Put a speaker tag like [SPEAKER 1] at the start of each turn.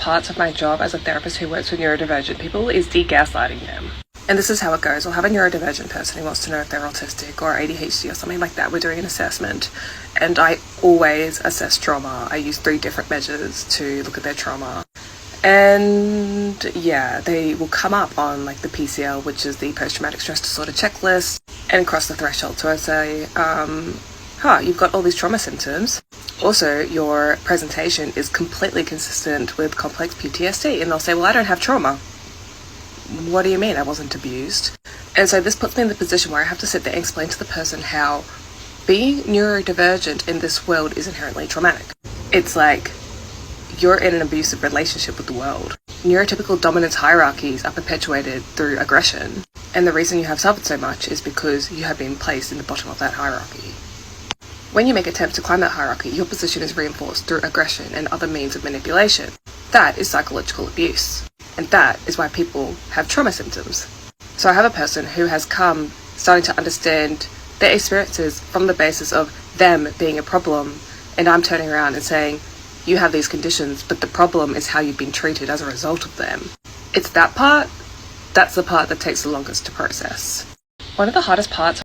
[SPEAKER 1] parts of my job as a therapist who works with neurodivergent people is de-gaslighting them. And this is how it goes. We'll have a neurodivergent person who wants to know if they're autistic or ADHD or something like that. We're doing an assessment, and I always assess trauma. I use 3 different measures to look at their trauma. And yeah, they will come up on like the PCL, which is the post-traumatic stress disorder checklist, and cross the threshold. So I say, you've got all these trauma symptoms. Also, your presentation is completely consistent with complex PTSD. And they'll say, well, I don't have trauma. What do you mean? I wasn't abused. And so this puts me in the position where I have to sit there and explain to the person how being neurodivergent in this world is inherently traumatic. It's like you're in an abusive relationship with the world. Neurotypical dominance hierarchies are perpetuated through aggression. And the reason you have suffered so much is because you have been placed in the bottom of that hierarchy. When you make attempts to climb that hierarchy, your position is reinforced through aggression and other means of manipulation. That is psychological abuse. And that is why people have trauma symptoms. So I have a person who has come starting to understand their experiences from the basis of them being a problem, and I'm turning around and saying, you have these conditions, but the problem is how you've been treated as a result of them. It's that part, that's the part that takes the longest to process. One of the hardest parts